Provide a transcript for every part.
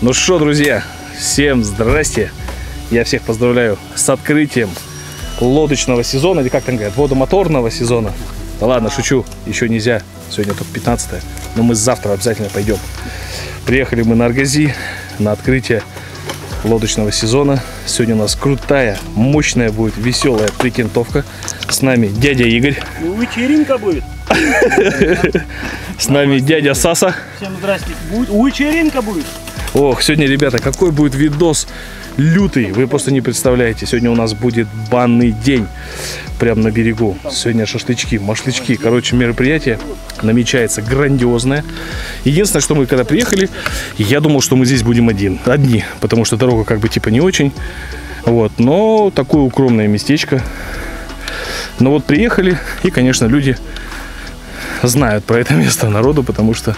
Ну что, друзья, всем здрасте. Я всех поздравляю с открытием лодочного сезона, или как там говорят, водомоторного сезона. Да ладно, шучу, еще нельзя, сегодня только 15-е, но мы завтра обязательно пойдем. Приехали мы на Аргази на открытие лодочного сезона. Сегодня у нас крутая, мощная будет, веселая прикентовка. С нами дядя Игорь. Вечеринка будет. С нами дядя Саса. Всем здрасте. Вечеринка будет. Ох, сегодня, ребята, какой будет видос лютый, вы просто не представляете. Сегодня у нас будет банный день прямо на берегу. Сегодня шашлычки, машлычки. Короче, мероприятие намечается грандиозное. Единственное, что мы когда приехали, я думал, что мы здесь будем одни, потому что дорога как бы типа не очень. Вот, но такое укромное местечко. Но вот приехали, и, конечно, люди знают про это место народу, потому что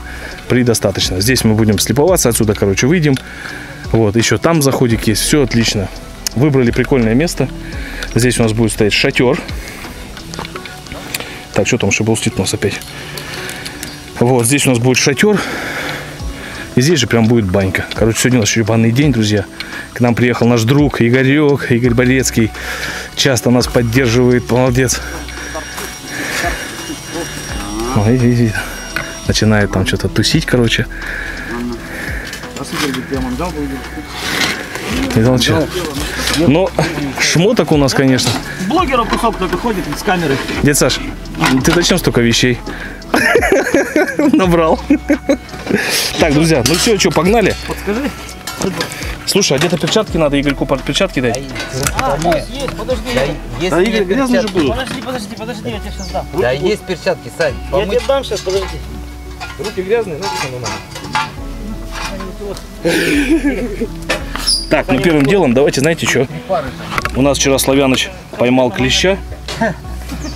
предостаточно. Здесь мы будем слеповаться, отсюда, короче, выйдем. Вот, еще там заходик есть, все отлично. Выбрали прикольное место. Здесь у нас будет стоять шатер. Так, что там шибулстит у нас опять? Вот, здесь у нас будет шатер. И здесь же прям будет банька. Короче, сегодня у нас еще банный день, друзья. К нам приехал наш друг Игорек, Игорь Борецкий. Часто нас поддерживает, молодец. Ой, начинает там что-то тусить, короче. Но шмоток у нас, конечно. Блогеров кусок только ходит с камерой. Дядь Саш, ты зачем столько вещей набрал? Так, друзья, ну все, что, погнали? Подскажи. Слушай, а где-то перчатки надо, Игорьку перчатки дать? Есть, подожди. Да, Игорь, грязные же будут. Подожди, я тебе сейчас дам. Да, есть перчатки, Сань. Я тебе дам сейчас, подожди. Руки грязные, ну надо. Так, ну первым делом, давайте, знаете что? У нас вчера Славяныч поймал клеща.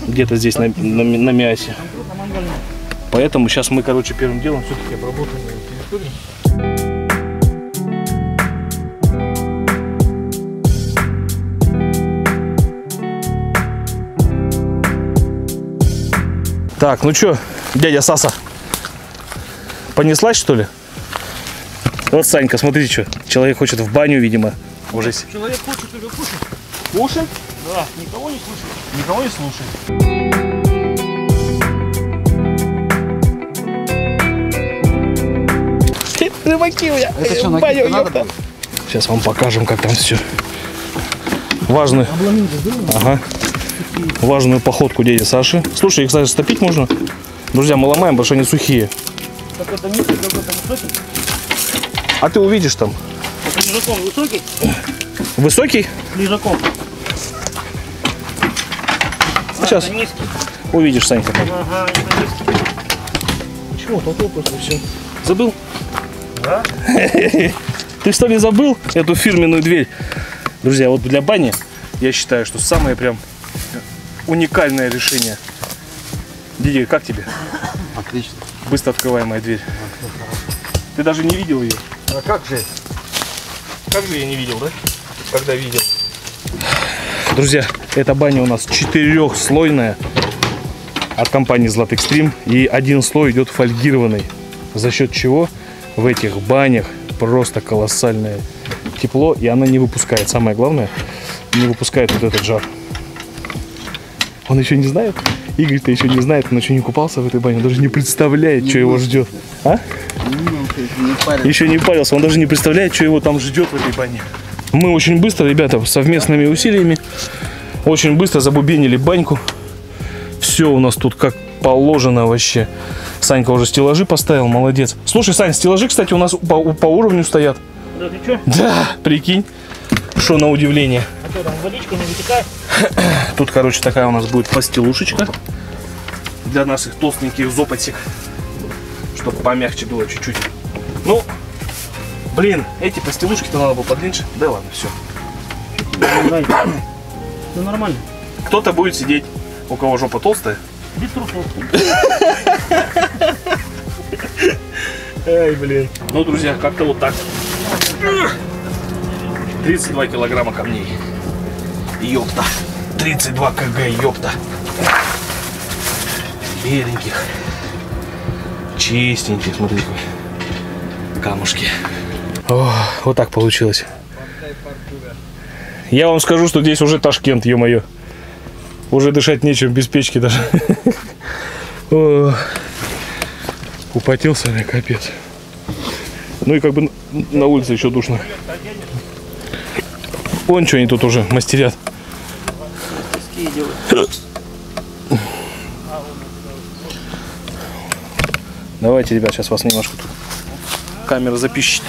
Где-то здесь на мясе. Поэтому сейчас мы, короче, первым делом все-таки обработаем территорию. Так, ну что, дядя Саса, понеслась, что ли? Вот, Санька, смотрите, что. Человек хочет в баню, видимо. Уже... Человек хочет или кушать? Кушать? Да, никого не слушай. Никого не слушай. Рыбаки у меня. Это что, накидка надо будет? Сейчас вам покажем, как там все. Важную. Ага. Важную походку дяди Саши. Слушай, их, кстати, стопить можно. Друзья, мы ломаем, потому что они сухие. Какой-то низкий, какой-то высокий. А ты увидишь там. Это лежаком высокий? Высокий? Лежаком. Сейчас низкий. увидишь, Санька. Ага, это низкий. Почему? Толкнул просто все. Забыл? Да? Ты что ли забыл эту фирменную дверь? Друзья, вот для бани я считаю, что самое прям уникальное решение. Диди, как тебе? Отлично. Быстро открываемая дверь. Ты даже не видел ее? А как же? Как же я не видел, да? Когда видел. Друзья, эта баня у нас 4-слойная от компании Златэкстрим. И один слой идет фольгированный. За счет чего в этих банях просто колоссальное тепло. И она не выпускает, самое главное, не выпускает вот этот жар. Он еще не знает? Игорь-то еще не знает, он еще не купался в этой бане. Он даже не представляет, что его ждет. А? Еще не парился, он даже не представляет, что его там ждет в этой бане. Мы очень быстро, ребята, совместными усилиями очень быстро забубенили баньку. Все у нас тут как положено вообще. Санька уже стеллажи поставил, молодец. Слушай, Сань, стеллажи, кстати, у нас по уровню стоят. Да ты что? Да, прикинь. Что на удивление. А что там, водичка не вытекает? Тут, короче, такая у нас будет постелушечка для наших толстеньких зопотик, чтобы помягче было чуть-чуть. Ну, блин, эти постелушки-то надо было подлиннее. Да ладно, все. Все нормально. Кто-то будет сидеть, у кого жопа толстая. Без трусов. Ай, блин. Ну, друзья, как-то вот так. 32 килограмма камней. Ёпта. 32 кг, ёпта. Беленьких. Чистеньких, смотри, камушки. О, вот так получилось. Я вам скажу, что здесь уже Ташкент, ё-моё. Уже дышать нечем, без печки даже. О, употелся, мне капец. Ну и как бы на улице еще душно. Вон что они тут уже мастерят. Давайте, ребят, сейчас вас немножко тут камера запищит.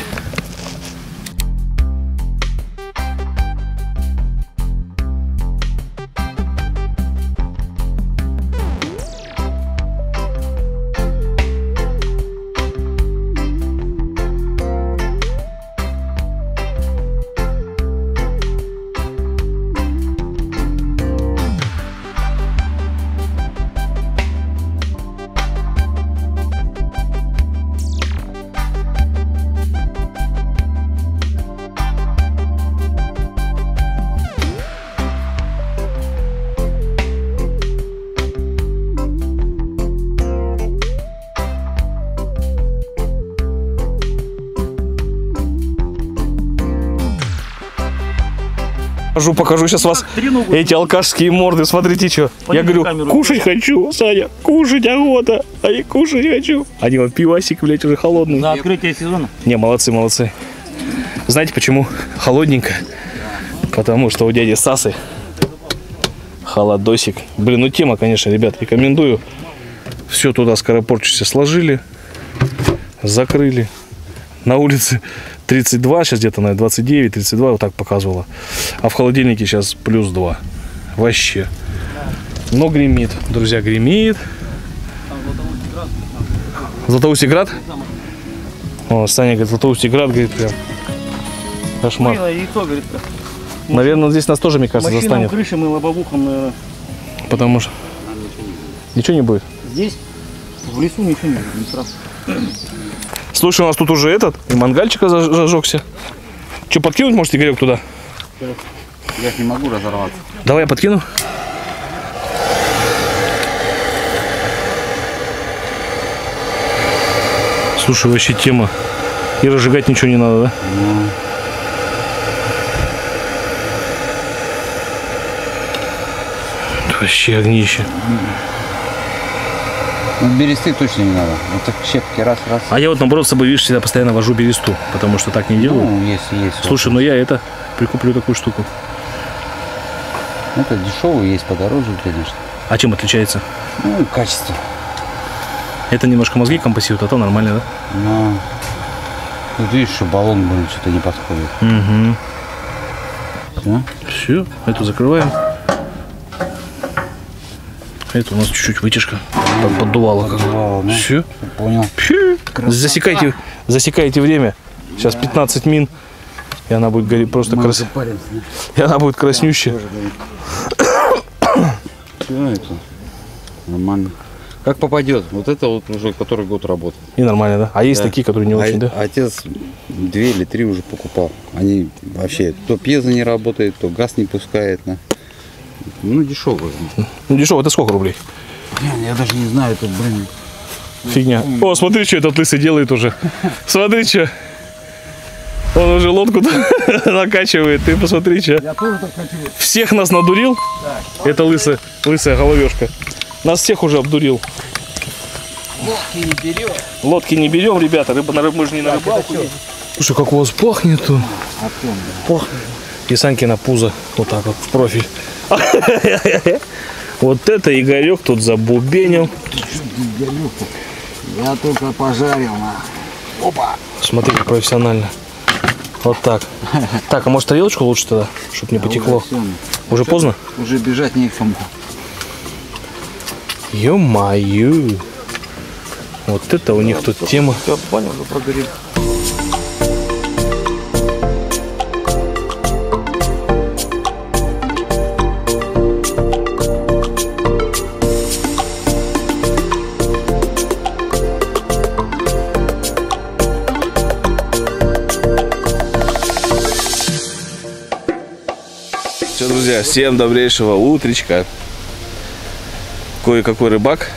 Покажу сейчас вас эти алкашские морды. Смотрите, что. Я говорю, кушать хочу, Саня, кушать охота. А я кушать хочу. Они вот пивасик, блядь, уже холодный. На открытие сезона. Не, молодцы, молодцы. Знаете почему? Холодненько. Потому что у дяди Сасы холодосик. Блин, ну тема, конечно, ребят, рекомендую. Все туда скоропорчуще сложили. Закрыли. На улице 32, сейчас где-то на 29, 32, вот так показывала. А в холодильнике сейчас плюс 2. Вообще. Но гремит, друзья, гремит. Златоустий Град? О, Саня говорит, Златоустий Град, говорит, прям кошмар. Яйцо, говорит, наверное, здесь нас тоже, мне кажется, машинам, застанет. крышам и лобовухам, наверное. Потому что ничего не будет. Здесь, в лесу ничего не будет, не сразу. Слушай, у нас тут уже этот, и мангальчика зажегся. Че, подкинуть, может, Игорек туда? Я не могу разорваться. Давай я подкину. Слушай, вообще тема. И разжигать ничего не надо, да? Вообще огнище. Ну, бересты точно не надо. Вот так щепки раз. А я вот наоборот с собой, видишь, всегда постоянно вожу бересту, потому что так не делаю. Ну, есть. Слушай, ну я это прикуплю такую штуку. Это дешевый, есть подороже, конечно. А чем отличается? Ну, качество. Это немножко мозги компасирует, а то нормально, да? Но тут видишь, что баллон, блин, что-то не подходит. Угу. Все, эту закрываем. Это у нас чуть-чуть вытяжка. Поддувало как. Да? Все. Понял. Засекайте время. Сейчас 15 мин. И она будет гореть просто И она будет краснющая. Все это нормально. Как попадет. Вот это вот уже который год работает. И нормально, да? А есть такие, которые не очень, да? Отец 2 или 3 уже покупал. Они вообще то пьеза не работает, то газ не пускает. Ну, дешевые. Ну, дешево, это сколько рублей? Я даже не знаю, это, блин. Фигня. О, смотри, что этот лысый делает уже. Смотри, что. Он уже лодку накачивает. Ты посмотри, что. Я тоже так хочу. Всех нас надурил. Это лысая головешка. Нас всех уже обдурил. Лодки не берем. Лодки не берем, ребята. Мы же не на рыбалку. Слушай, как у вас пахнет-то. Пахнет. И Санькина пузо. Вот так вот, в профиль. Вот это Игорек тут забубенил. Я только пожарил. Опа. Смотри, как профессионально. Вот так. Так, а может тарелочку лучше тогда, чтобы не потекло? Уже поздно? Уже бежать некому. Ё-моё. Вот это у них тут тема. Все, понял, уже прогорел. Все, друзья, всем добрейшего утречка. Кое-какой рыбак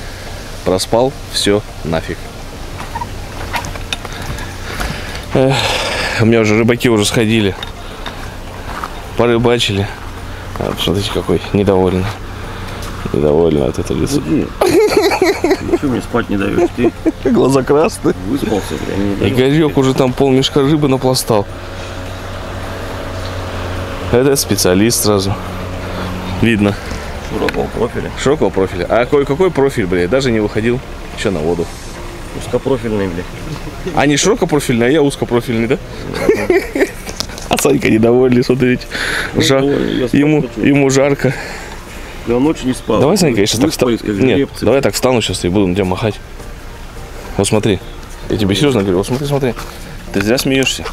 проспал все нафиг. У меня уже рыбаки уже сходили. Порыбачили. А, посмотрите, какой недовольный. Недовольный от этого лица. Ничего мне спать не даешь? Ты Глаза красные. выспался, прям. Игорек уже там полмешка рыбы напластал. Это специалист сразу. Видно. Широкого профиля. Широкого профиля. А какой профиль, блядь? Даже не выходил еще на воду. Узкопрофильный, блядь. А не широкопрофильный, а я узкопрофильный, да? А Санька недовольный, смотрите. Ему жарко. Я ночью не спал. Давай, Санька, я сейчас так Выспались, встану. как Нет, жеребцы. давай так встану сейчас и буду на тебя махать. Вот смотри. Я тебе серьезно говорю, вот смотри, смотри. Ты зря смеешься.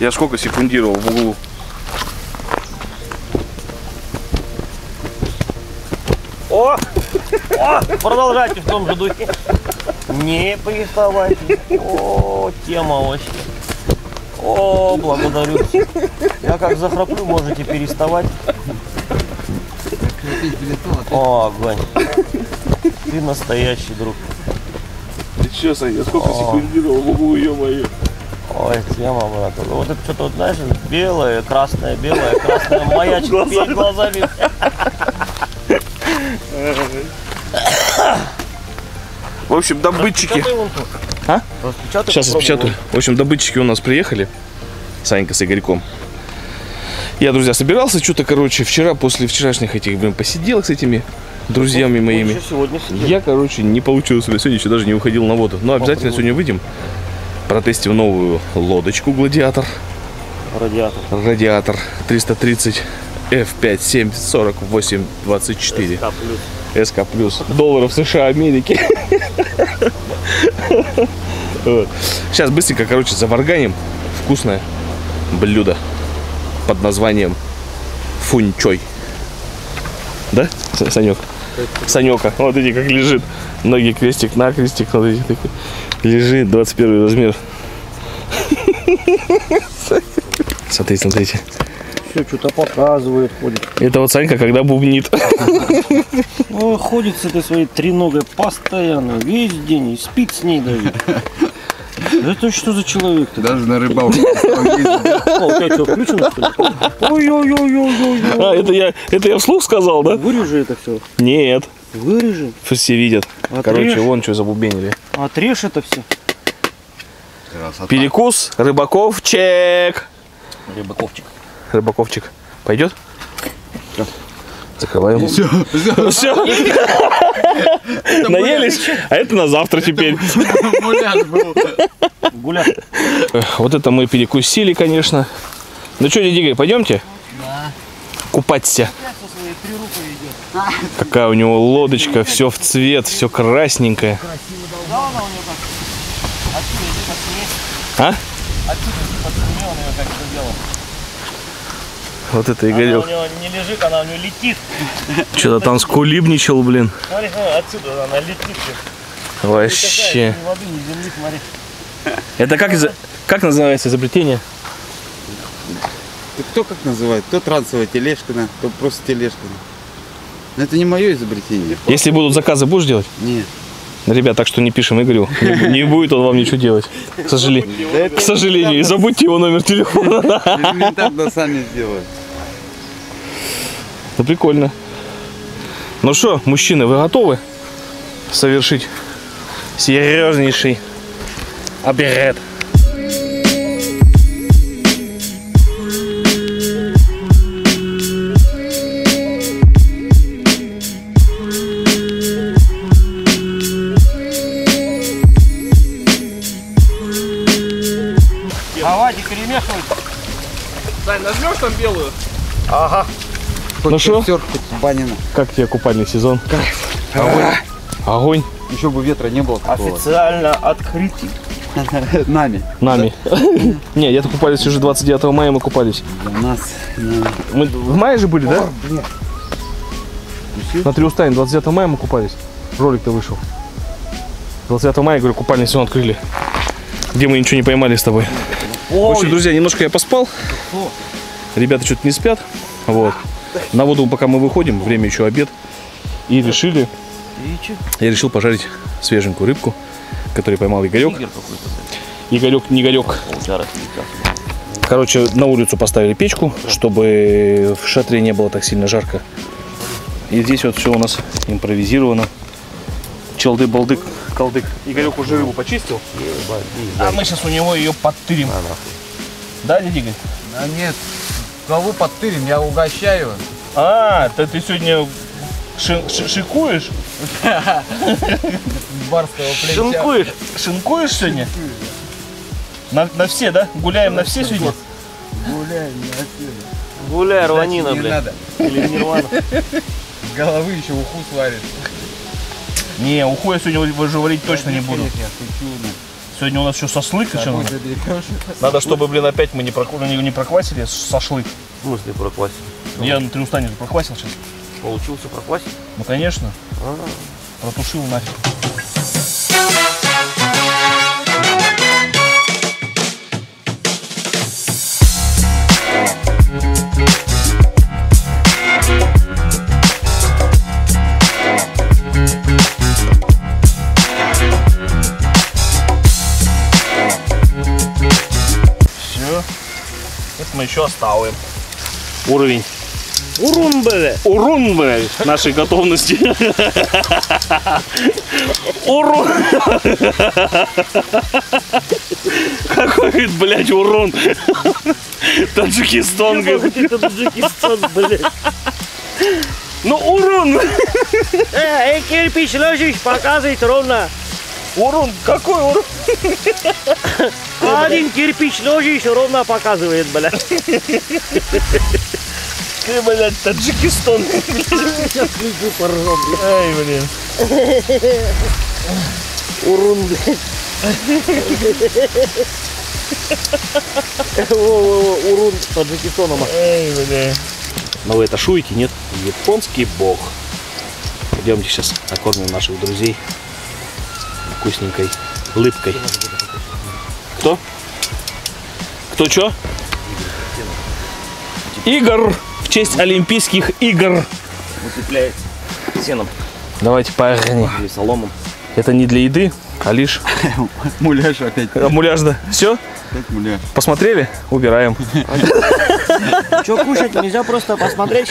Я сколько секундировал в углу. О! О! Продолжайте в том же духе. Не приставайте. О, тема вообще. О, благодарю. Я как захраплю, можете переставать. О, огонь. Ты настоящий друг. Ты че, Саня, я сколько секундировал в углу, ё-моё. Ой, тема, брат. Вот это что-то, вот, знаешь, белое, красное, маячит перед глазами. В общем, добытчики. А? Сейчас распечатаю. В общем, добытчики у нас приехали. Санька с Игорьком. Я, друзья, собирался что-то, короче, вчера, после вчерашних этих, блин, посиделок с этими друзьями моими. Я, короче, не получилось сегодня еще даже не уходил на воду. Но обязательно сегодня выйдем. Протестим новую лодочку «Гладиатор». Радиатор 330 F5 748 24 СК+. Долларов США, Америки. Вот. Сейчас быстренько, короче, заварганим вкусное блюдо под названием фунчой. Да, Санек? Санека. Вот эти как лежит. Ноги крестик на крестик. Вот эти такой. Лежит 21 размер. Смотрите, смотрите. Все, что-то показывает, ходит. Это вот Санька, когда бубнит. Ой, ходит с этой своей треногой постоянно, весь день, и спит с ней, Давид. Это что за человек-то? Даже на рыбалку. О, у тебя что, включено, что ли? Ой-ой-ой-ой-ой. А, это я вслух сказал, да? Вырежи это все. Нет. Вырежи. Все видят. Отрежь. Короче, вон что забубенили. Отрежь это все. Перекус, рыбаковчик. Рыбаковчик. Рыбаковчик. Пойдет? Закрываем. Все. Наелись, а это на завтра теперь. Гуляш. Вот это мы перекусили, конечно. Ну что, дядя Игорь, пойдемте? Да. Купаться. Какая у него лодочка, все в цвет, все красненькое. Да, она у него как? Отсюда иди подсними. А? Отсюда иди подсними, он ее как это делал. Вот это Она Игорек. у него не лежит, она у него летит. Что-то там скулибничал, блин. Смотри, смотри, отсюда она летит. Вообще. Ни воды, ни земли, смотри. Это как называется изобретение? Кто как называет? Кто трансовая тележка, кто просто тележка. Но это не мое изобретение. Если будут заказы, будешь делать? Нет. Ребят, так что не пишем Игорю. Не будет он вам ничего делать. К сожалению. И забудьте его номер телефона. Элементарно сами сделают. Ну прикольно. Ну что, мужчины, вы готовы совершить серьезнейший обряд? Давайте перемешивать. Сань, нажмешь там белую? Ага. Ну что? Банина. Как тебе купальный сезон? Огонь. Огонь. Еще бы ветра не было такого. Официально открытие. Нами. Нами. Не, я-то купались уже 29 мая, мы купались. Для нас. Мы в мае же были, да? Смотри, устань, 29 мая мы купались. Ролик-то вышел. 29 мая, говорю, купальный сезон открыли. Где мы ничего не поймали с тобой. В общем, друзья, немножко я поспал. Ребята что-то не спят. Вот. На воду пока мы выходим, время еще обед. И решили, я решил пожарить свеженькую рыбку, которую поймал Игорек. Игорек, не Игорек. Короче, на улицу поставили печку, чтобы в шатре не было так сильно жарко. И здесь вот все у нас импровизировано. Челды-балдык, колдык. Игорек уже рыбу почистил. А мы сейчас у него ее подтырим. Да, дядя Игорь? А нет, кого подтырим, я угощаю. А, ты сегодня шикуешь? Барского плеча. Шинкуешь? Шинкуешь сегодня? На все, да? Гуляем на все сегодня? Гуляй, не отсюда. Гуляй, рванина, Не блядь. надо. Или нирвана. С головы еще уху сварит. Не, уху я сегодня уже варить точно не буду. Сегодня у нас еще шашлык. Надо, чтобы, блин, опять мы не проквасили шашлык. В смысле проквасил? Я на 3 устане проквасил сейчас. Получился проквасить? Ну, конечно. Протушил нафиг. Все. Это мы еще оставим. Уровень. Урун, блядь. Урон, блядь, нашей готовности. Урон. Какой, блядь, урон. Таджикистан, говорит. Это Таджикистан, блядь. Ну, урон. Кирпич ложишь, показывает ровно. Урон, какой урон? Один кирпич ложишь, ровно показывает, блядь. Ты, блядь, Таджикистан. Сейчас лежу поржем, блядь. Ай, блин. Урун, блядь. Урун Таджикистаном. Ай, блядь. Но вы это шуете, нет? Японский бог. Идемте сейчас накормим наших друзей вкусненькой лыбкой. Кто? Кто чё? Игорь в честь Олимпийских игр. Утепляет сеном Давайте, парни. или соломом. Это не для еды, а лишь Муляж опять. муляж, да. Все? Опять муляж. Посмотрели? Убираем. Что кушать? Нельзя просто посмотреть?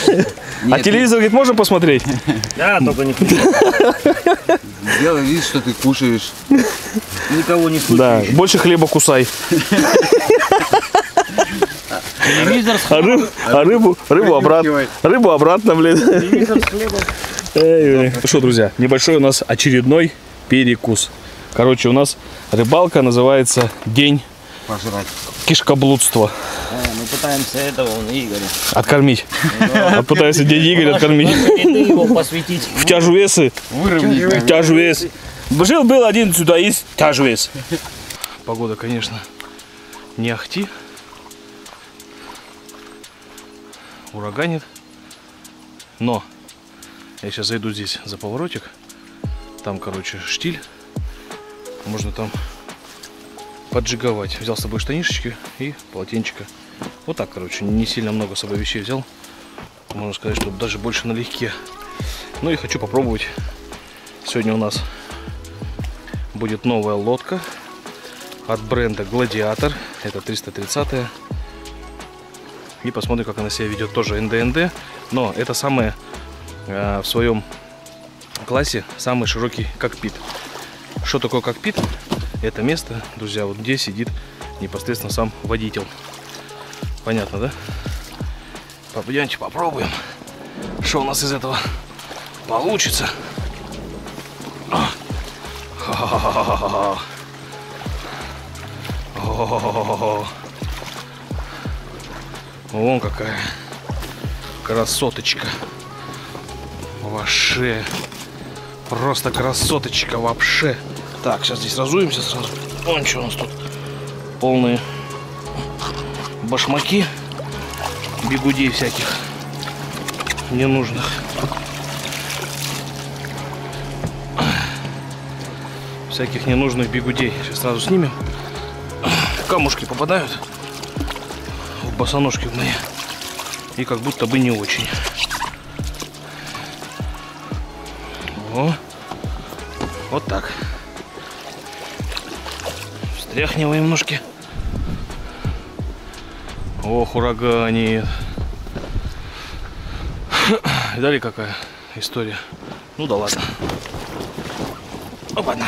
А телевизор, говорит, можно посмотреть? Да, только не Сделай вид, что ты кушаешь. никого не Да, слушаешь. больше хлеба кусай. Телевизор А рыбу обратно. Рыбу обратно, блин. с хлебом. Ну что, друзья, небольшой у нас очередной перекус. Короче, у нас рыбалка называется «День Пожрать. кишкоблудства». Мы пытаемся этого, Игоря. Откормить. Пытаюсь день Игоря откормить. Еды его посвятить. В тяжвесы. Выровнять. Тяжвес. Был один сюда, есть тяжвес. Погода, конечно, не ахти. Ураганит. Но я сейчас зайду здесь за поворотик. Там, короче, штиль. Можно там поджиговать. Взял с собой штанишечки и полотенчика. Вот так, короче, не сильно много с собой вещей взял. Можно сказать, что даже больше налегке. Ну и хочу попробовать. Сегодня у нас будет новая лодка от бренда Гладиатор. Это 330-я. И посмотрим, как она себя ведет. Тоже НД. Но это самое в своем классе самый широкий кокпит. Что такое кокпит? Это место, друзья, вот где сидит непосредственно сам водитель. Понятно, да? Пойдемте попробуем, что у нас из этого получится. Вон какая красоточка. Вообще. Просто красоточка вообще. Так, сейчас здесь разуемся сразу. Вон что у нас тут. Полные башмаки. Бигудей всяких ненужных. Всяких ненужных бигудей. Сейчас сразу снимем. Камушки попадают в босоножки мои. И как будто бы не очень. О, вот так. Стряхнем ножки. Ох, ураганит. Видали, какая история? Ну да ладно. Опа-на.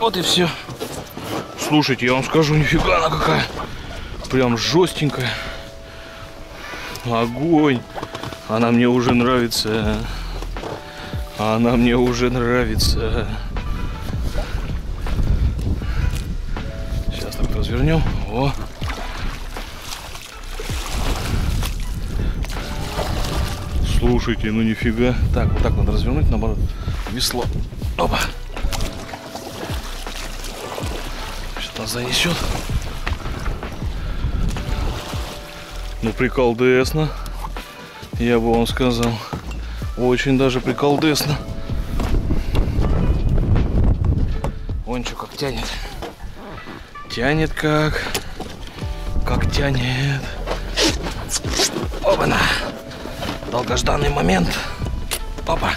Вот и все. Слушайте, я вам скажу, нифига она какая. Прям жестенькая. Огонь. Она мне уже нравится. Она мне уже нравится. Сейчас так развернем. О. Слушайте, ну нифига. Так, вот так надо развернуть, наоборот. Весло. Опа. Сейчас нас занесет. Ну, приколдесно. Я бы вам сказал. Очень даже приколдесно. Вон что, как тянет. Тянет как тянет. Опа-на. Долгожданный момент. Опа.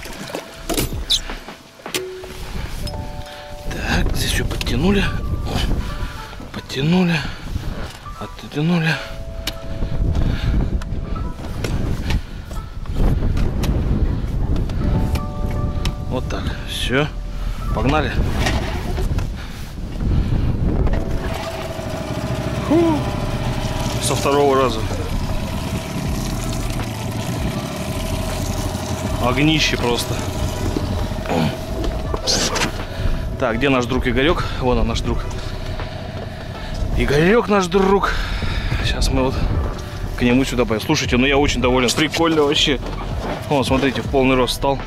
Так, здесь все подтянули. Подтянули. Оттянули. Вот так. Все. Погнали. Фу. Со второго раза. Огнище просто. Так, где наш друг Игорек? Вон он, наш друг. Игорек наш друг. Сейчас мы вот к нему сюда пойдем. Слушайте, ну я очень доволен. Прикольно вообще. Вон, смотрите, в полный рост встал.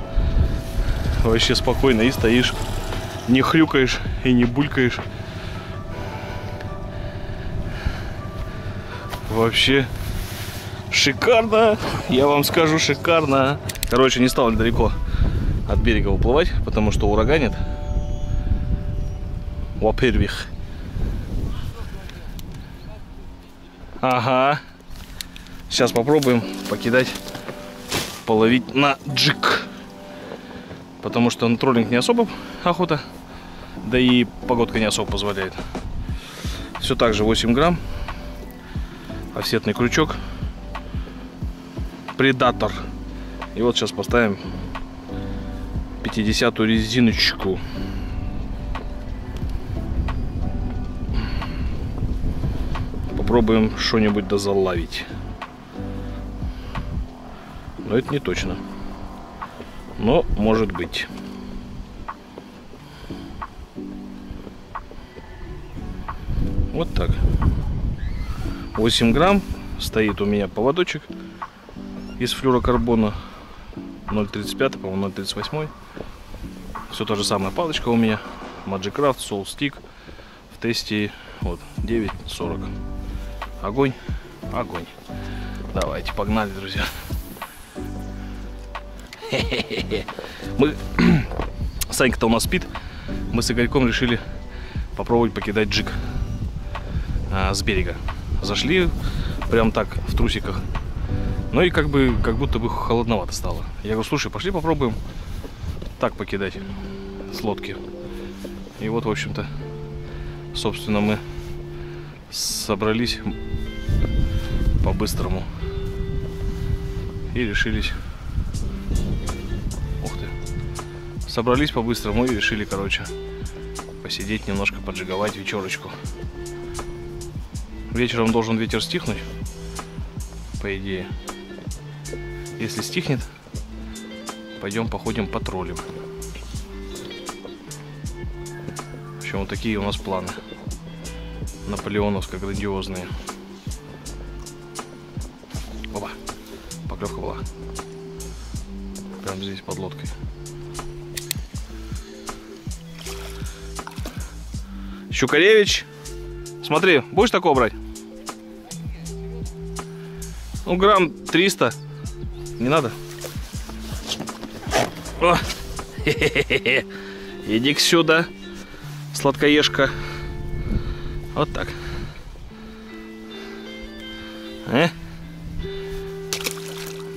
Вообще спокойно и стоишь. Не хрюкаешь и не булькаешь. Вообще шикарно. Я вам скажу, шикарно. Короче, не стал далеко от берега уплывать, потому что ураганит. Во-первых. Ага. Сейчас попробуем покидать, половить на джиг. Потому что на троллинг не особо охота. Да и погодка не особо позволяет. Все так же 8 грамм. Офсетный крючок. Предатор. И вот сейчас поставим 50-ю резиночку. Попробуем что-нибудь дозаловить. Но это не точно. Но может быть. Вот так. 8 грамм. Стоит у меня поводочек из флюрокарбона. 0,35, по-моему, 0,38. Все то же самое. Палочка у меня. Magic Craft Soul Stick. В тесте вот 9,40. Огонь. Огонь. Давайте, погнали, друзья. Мы... Санька-то у нас спит. Мы с Игорьком решили попробовать покидать джиг с берега. Зашли прям так в трусиках. Ну и как будто бы холодновато стало. Я говорю, слушай, пошли попробуем так покидать с лодки. И вот, в общем-то, собственно, мы собрались по-быстрому и решились. Ух ты. Собрались по-быстрому и решили, короче, посидеть немножко, поджиговать вечерочку. Вечером должен ветер стихнуть, по идее. Если стихнет, пойдем походим потроллим. В общем, вот такие у нас планы. Наполеоновско грандиозные. Опа, поклевка была. Прям здесь под лодкой. Щукаревич, смотри, будешь такого брать? Ну, грамм 300. Не надо? О! Хе-хе-хе-хе. Иди-ка сюда, сладкоежка. Вот так.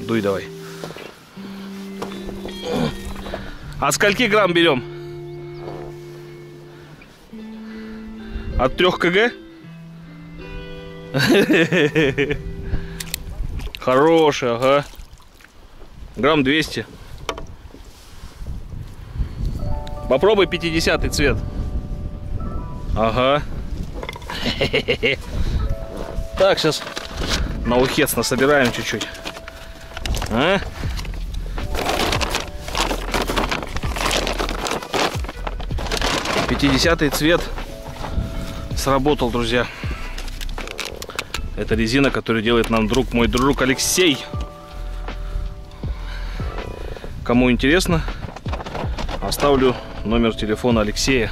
Дуй давай. А скольки грамм берем? От 3 кг? Хороший, ага. Грамм 200. Попробуй 50-й цвет. Ага. Так, сейчас на ухец насобираем чуть-чуть. А? Пятидесятый цвет сработал, друзья. Это резина, которую делает нам мой друг Алексей. Кому интересно, оставлю номер телефона Алексея.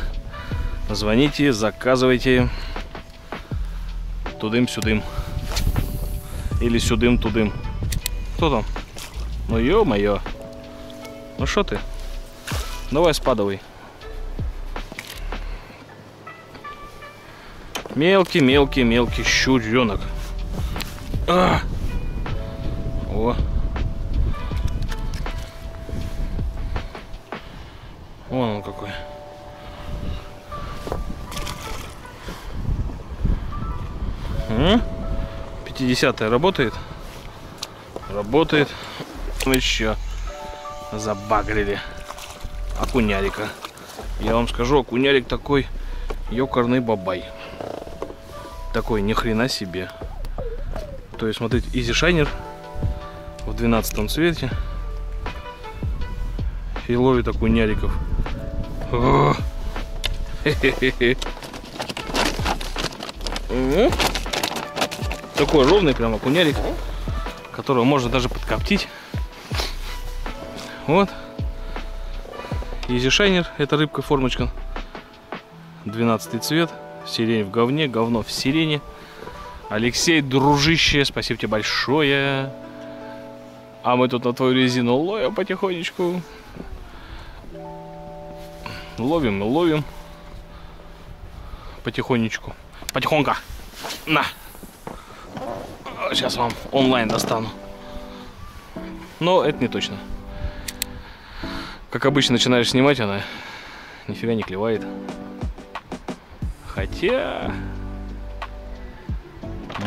Звоните, заказывайте. Тудым-сюдым. Или сюдым-тудым. Кто там? Ну ё-моё. Ну что ты? Давай спадывай. Мелкий щуренок. А! О. Вон он какой. М? 50-я работает? Работает. Еще забагрили окунярика. Я вам скажу, окунярик такой ёкарный бабай. Такой ни хрена себе. То есть, смотрите, Easy Shiner в 12 цвете. И ловит окуняриков. Такой ровный прям окунярик, которого можно даже подкоптить. Вот. Easy Shiner, это рыбка, формочка. 12 цвет. Сирень в говне, говно в сирене. Алексей, дружище, спасибо тебе большое. А мы тут на твою резину ловим потихонечку. Ловим и ловим. Потихонечку. Потихонько. На. Сейчас вам онлайн достану. Но это не точно. Как обычно, начинаешь снимать, она нифига не клевает. Хотя,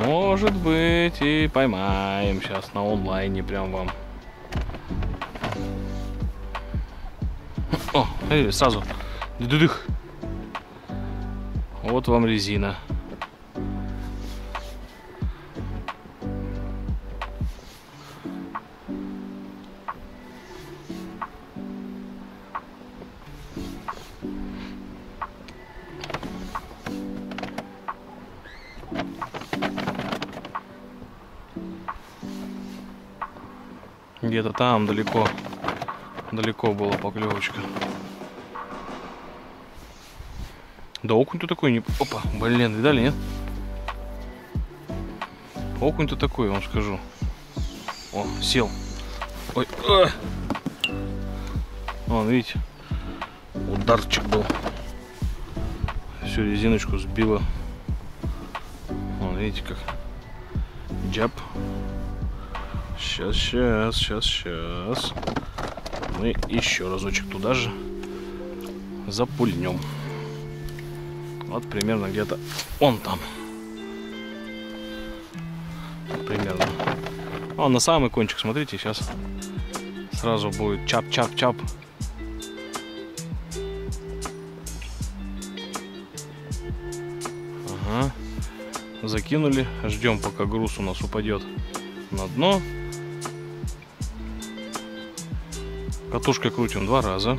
может быть, и поймаем сейчас на онлайне прям вам. О, сразу. Дых. Вот вам резина. Где-то там далеко была поклевочка. Да окунь-то такой не... Опа, блин, видали, нет? Окунь-то такой, я вам скажу. О, сел. Ой, вон, видите? Ударчик был. Всю резиночку сбила. Вон, видите как? Джаб. Сейчас. Мы еще разочек туда же запульнем. Вот примерно где-то он там. Примерно. Он на самый кончик, смотрите, сейчас сразу будет чап-чап-чап. Ага. Закинули. Ждем, пока груз у нас упадет на дно. Катушкой крутим 2 раза.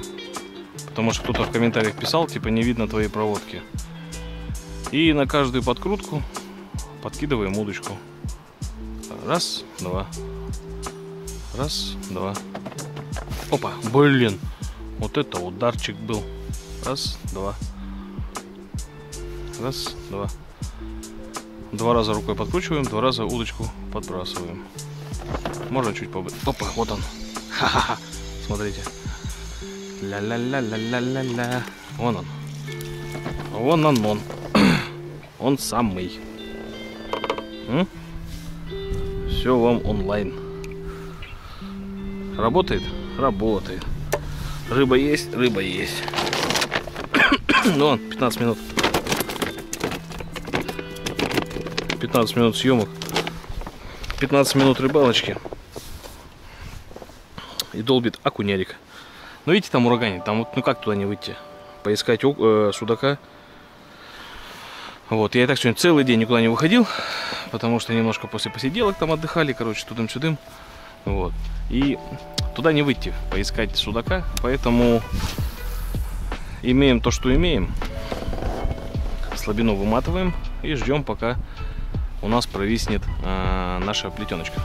Потому что кто-то в комментариях писал, типа, не видно твоей проводки. И на каждую подкрутку подкидываем удочку. Раз, два. Раз, два. Опа, блин. Вот это ударчик был. Раз, два. Раз, два. 2 раза рукой подкручиваем, 2 раза удочку подбрасываем. Можно чуть побыстрее. Опа, вот он. Ха-ха-ха. Смотрите. Ля-ля-ля-ля-ля-ля-ля. Вон он. Вон он. Он самый. Все вам онлайн. Работает? Работает. Рыба есть? Рыба есть. Ну, 15 минут. 15 минут съемок, 15 минут рыбалочки. И долбит окунярик. Ну видите, там ураганит, там вот, ну как туда не выйти? Поискать судака. Вот, я и так сегодня целый день никуда не выходил, потому что немножко после посиделок там отдыхали, короче, тудым-сюдым. Вот. И туда не выйти, поискать судака, поэтому имеем то, что имеем. Слабину выматываем и ждем, пока у нас провиснет наша плетеночка.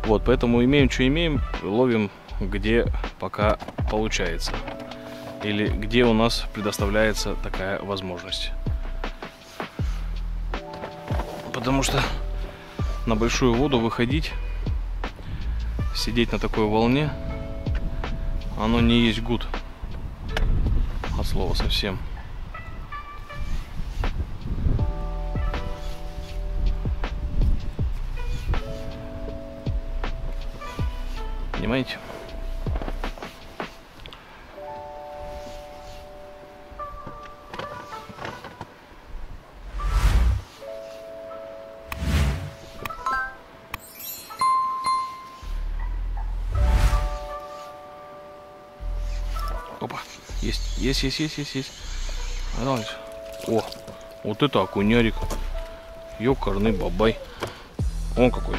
Вот, поэтому имеем, что имеем, ловим, где пока получается. Или где у нас предоставляется такая возможность. Потому что на большую воду выходить, сидеть на такой волне, оно не есть гуд. От слова совсем. Понимаете? Опа, есть. Давай. О, вот это окунярик. Ёкарный бабай. Он какой.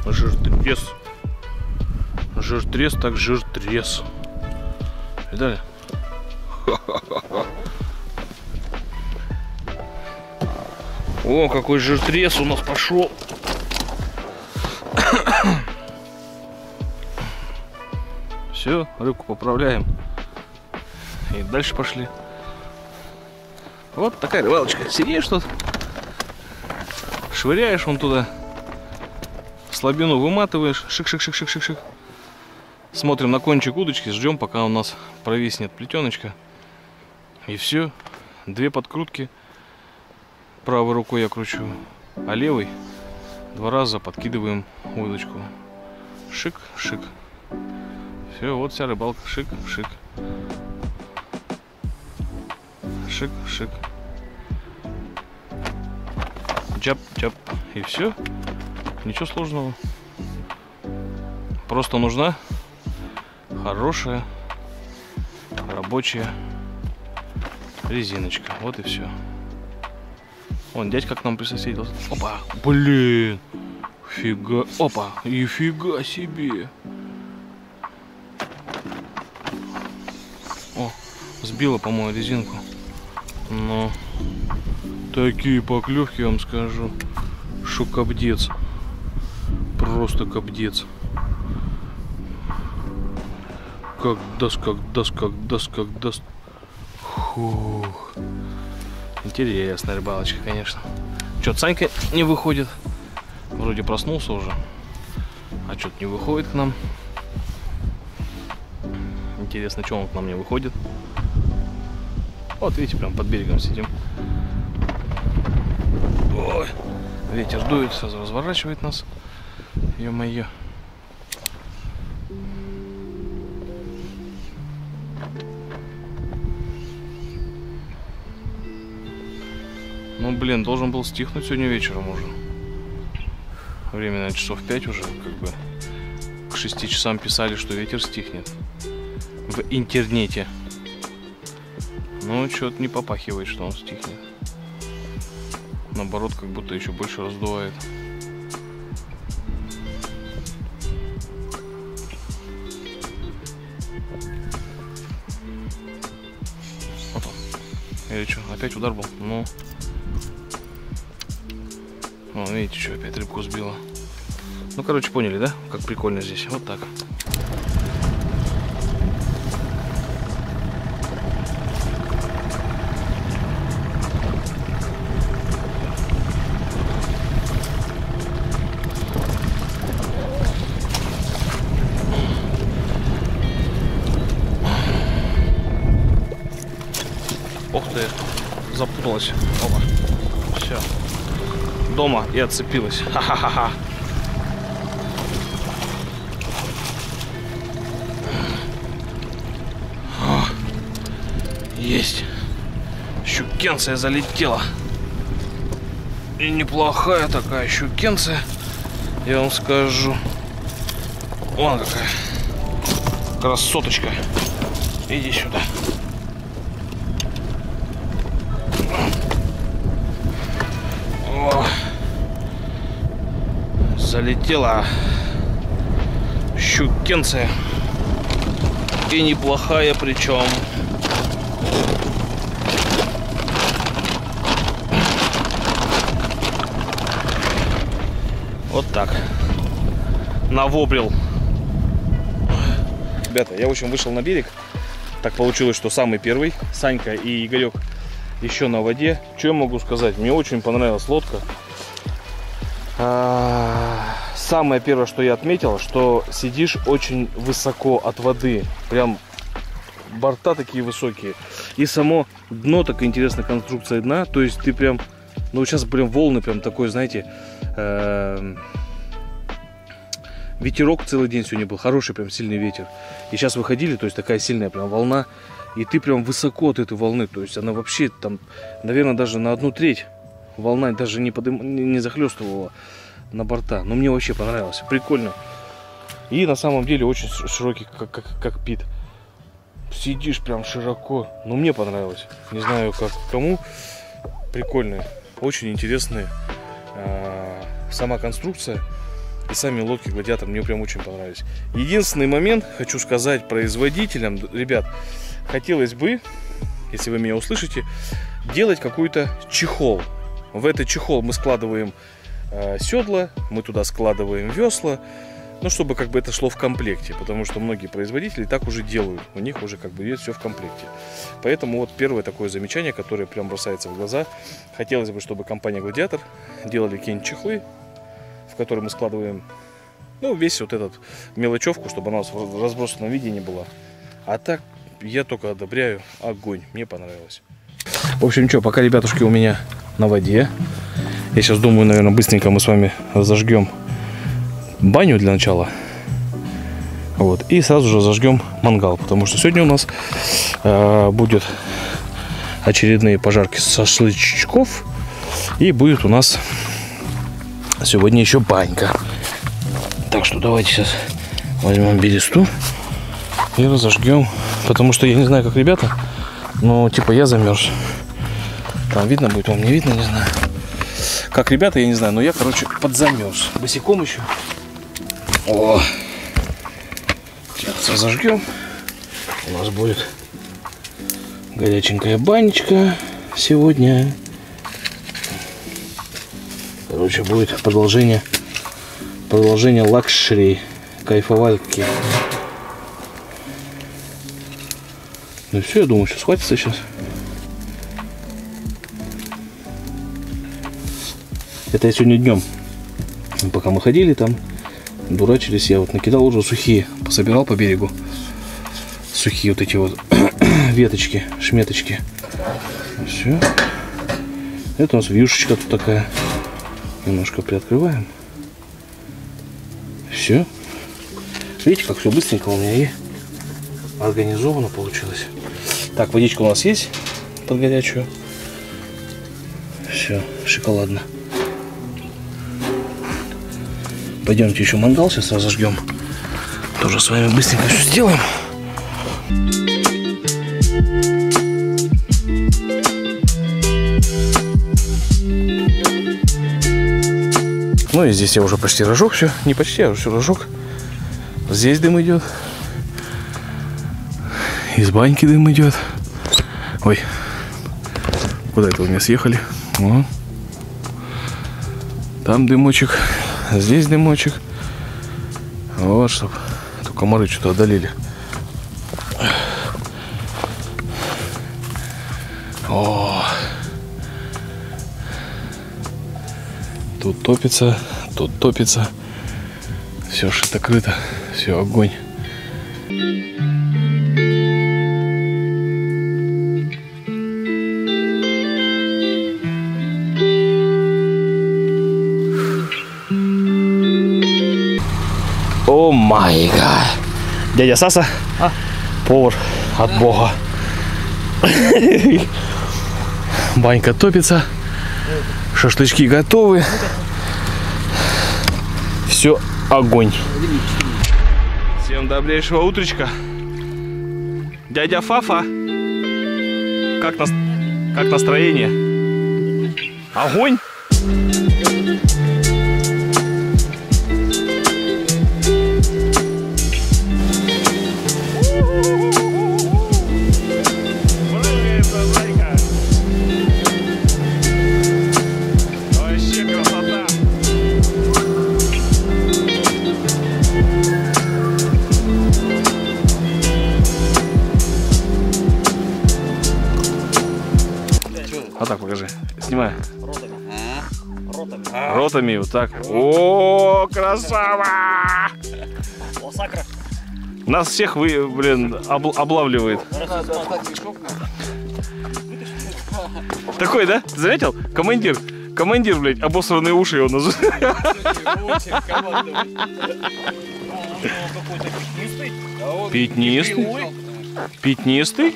Жиртрес. Жиртрес, так жиртрес. Видали? О, какой жиртрес у нас пошел. Все, рыбку поправляем. И дальше пошли. Вот такая рыбалочка. Сидишь тут, швыряешь вон туда, слабину выматываешь, шик-шик-шик-шик-шик-шик. Смотрим на кончик удочки, ждем, пока у нас провиснет плетеночка. И все. 2 подкрутки. Правой рукой я кручу, а левой 2 раза подкидываем удочку. Шик-шик. Все, вот вся рыбалка. Шик-шик. Шик-шик. Чап-чап. И все. Ничего сложного. Просто нужна хорошая рабочая резиночка. Вот и все. Вон дядька к нам присоседился. Опа! Блин! Фига! Опа! И фига себе! О! Сбила, по-моему, резинку. Но такие поклевки, я вам скажу, что кобдец. Просто кобдец. Как даст. Фух. Интересная рыбалочка, конечно. Чё-то Санька не выходит. Вроде проснулся уже. А что-то не выходит к нам. Интересно, что он к нам не выходит. Вот видите, прям под берегом сидим. Ой, ветер дует, сразу разворачивает нас. Ё-моё. Ну, блин, должен был стихнуть сегодня вечером уже. Время, наверное, часов 5 уже, как бы. К 6 часам писали, что ветер стихнет. В интернете. Ну, что-то не попахивает, что он стихнет. Наоборот, как будто еще больше раздувает. Опа. Или что, опять удар был? Ну. О, видите, что опять рыбку сбила. Ну, короче, поняли, да? Как прикольно здесь. Вот так. Ох ты, запуталась. Опа. Все. Дома и отцепилась. Ха-ха-ха-ха. Есть. Щукенция залетела. И неплохая такая щукенция, я вам скажу. Вон какая красоточка. Иди сюда. О, залетела щукенция. И неплохая причем. Вот так. Навоблил. Ребята, я в общем вышел на берег. Так получилось, что самый первый. Санька и Игорек еще на воде. Что я могу сказать? Мне очень понравилась лодка. Самое первое, что я отметил, что сидишь очень высоко от воды. Прям борта такие высокие. И само дно, такая интересная конструкция дна. То есть ты прям, ну сейчас прям волны прям такой, знаете, ветерок целый день сегодня был. Хороший прям сильный ветер. И сейчас выходили, то есть такая сильная прям волна. И ты прям высоко от этой волны. То есть она вообще там, наверное, даже на 1/3 волна даже не захлестывала на борта. Но мне вообще понравилось. Прикольно. И на самом деле очень широкий, как пит. Сидишь прям широко. Но мне понравилось. Не знаю, как кому. Прикольные. Очень интересные. Сама конструкция. И сами лодки Гладиатор мне прям очень понравились. Единственный момент, хочу сказать производителям. Ребят, хотелось бы, если вы меня услышите, делать какой-то чехол. В этот чехол мы складываем седла, мы туда складываем весла, ну, чтобы как бы это шло в комплекте, потому что многие производители так уже делают, у них уже как бы есть все в комплекте. Поэтому вот первое такое замечание, которое прям бросается в глаза, хотелось бы, чтобы компания Гладиатор делали какие-нибудь чехлы, в которые мы складываем, ну, весь вот этот мелочевку, чтобы она в разбросанном виде не была. А так я только одобряю. Огонь, мне понравилось. В общем, что, пока ребятушки у меня на воде. Я сейчас думаю, наверное, быстренько мы с вами зажгем баню для начала. Вот. И сразу же зажгем мангал. Потому что сегодня у нас будет очередные пожарки шашлычков. И будет у нас сегодня еще банька. Так что давайте сейчас возьмем бересту и разожгем. Потому что я не знаю, как ребята, но типа я замерз. Там видно будет, вам не видно, не знаю. Как ребята, я не знаю, но я, короче, подзамерз. Босиком еще. О! Сейчас зажгем. У нас будет горяченькая банечка сегодня. Короче, будет продолжение лакшери, кайфовальки. Ну все, я думаю, что схватится сейчас. Это я сегодня днем, пока мы ходили там, дурачились, я вот накидал уже сухие, пособирал по берегу. Сухие вот эти вот веточки, шметочки. Все. Это у нас вьюшечка тут такая. Немножко приоткрываем. Все. Видите, как все быстренько у меня и организовано получилось. Так, водичка у нас есть под горячую. Все, шоколадно. Пойдемте еще мангал сейчас разожгем. Тоже с вами быстренько все сделаем. Ну и здесь я уже почти разжег все. Не почти, а все разжег. Здесь дым идет. Из баньки дым идет. Ой, куда это у меня съехали? О. Там дымочек. Здесь дымочек. Вот, чтобы комары что-то одолели. О. Тут топится, тут топится. Все шито-крыто. Все, огонь. О май гад. Дядя Саса, повар от Бога. Банька топится. Шашлычки готовы. Все, огонь. Всем добрейшего утречка. Дядя Фафа. Как настроение? Огонь! Вообще красота! Вот так покажи. Снимай. Ротами вот так. О, красава! Нас всех облавливает. Такой, да? Ты заметил? Командир, блядь, обосранные уши его называют. Пятнистый? Пятнистый?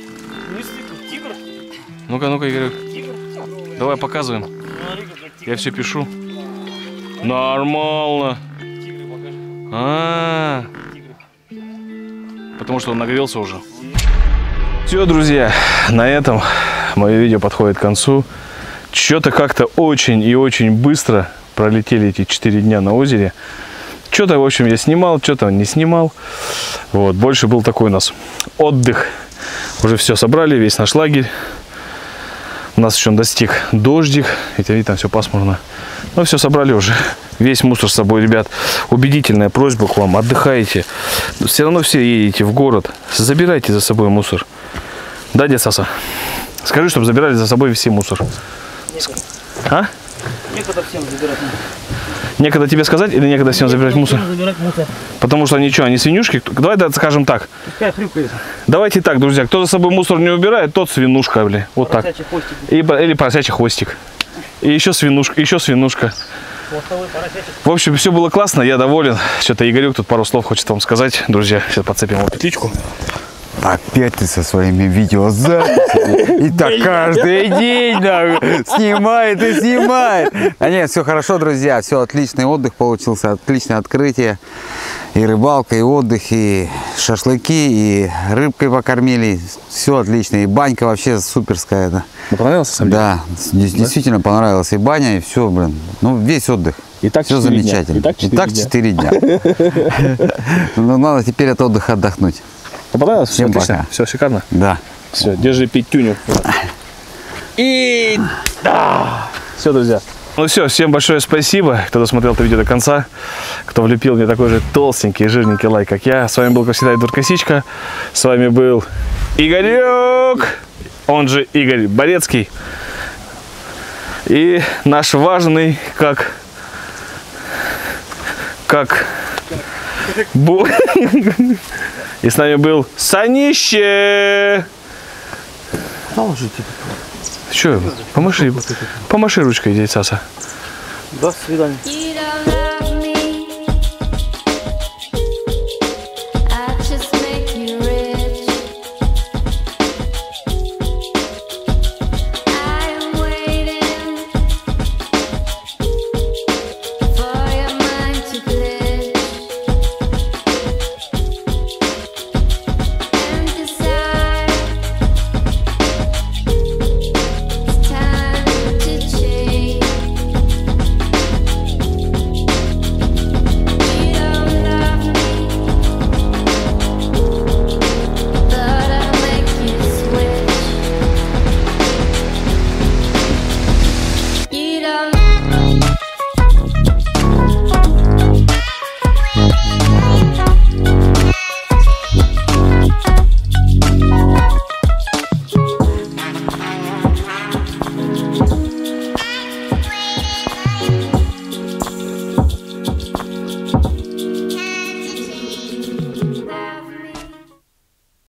Ну-ка, Игорь. Давай показываем. Я все пишу. Нормально. Потому что он нагрелся уже. Все, друзья, на этом мое видео подходит к концу. Что-то как-то очень и очень быстро пролетели эти 4 дня на озере. Что-то, в общем, я снимал, что-то не снимал. Вот, больше был такой у нас отдых. Уже все собрали, весь наш лагерь. У нас еще достиг дождик. Видите, там все пасмурно. Ну, все собрали уже. Весь мусор с собой, ребят. Убедительная просьба к вам. Отдыхайте. Все равно все едете в город. Забирайте за собой мусор. Да, дед Саса? Скажи, чтобы забирали за собой все мусор. Некогда. А? Некогда всем забирать мусор. Некогда тебе сказать или некогда всем забирать мусор? Забирать мусор. Потому что они что, они свинюшки? Давай скажем так. Пускай хрюкает. Давайте так, друзья. Кто за собой мусор не убирает, тот свинушка, бля. Вот так. Или поросячий хвостик. И еще свинушка. В общем, все было классно, я доволен. Что-то Игорек тут пару слов хочет вам сказать. Друзья, сейчас подцепим его петличку. Опять ты со своими видеозаписями. И так каждый день снимает и снимает. А нет, все хорошо, друзья. Все, отличный отдых получился. Отличное открытие. И рыбалка, и отдых, и шашлыки, и рыбкой покормили. Все отлично. И банька вообще суперская. Да. Понравился сам? Да, действительно понравилась и баня, и все, блин. Ну, весь отдых. И так все замечательно. Дня. И так 4 дня. Ну, надо теперь от отдыха отдохнуть. Понравилось? Всем пока. Все шикарно? Да. Все, держи пятюню. И да! Все, друзья. Ну все, всем большое спасибо, кто досмотрел это видео до конца, кто влепил мне такой же толстенький и жирненький лайк, как я. С вами был, как всегда, Эдуард Косичка. С вами был Игорек, он же Игорь Борецкий. И наш важный, И с нами был Санище. Че, помаши ручкой, дядя Саса. До свидания.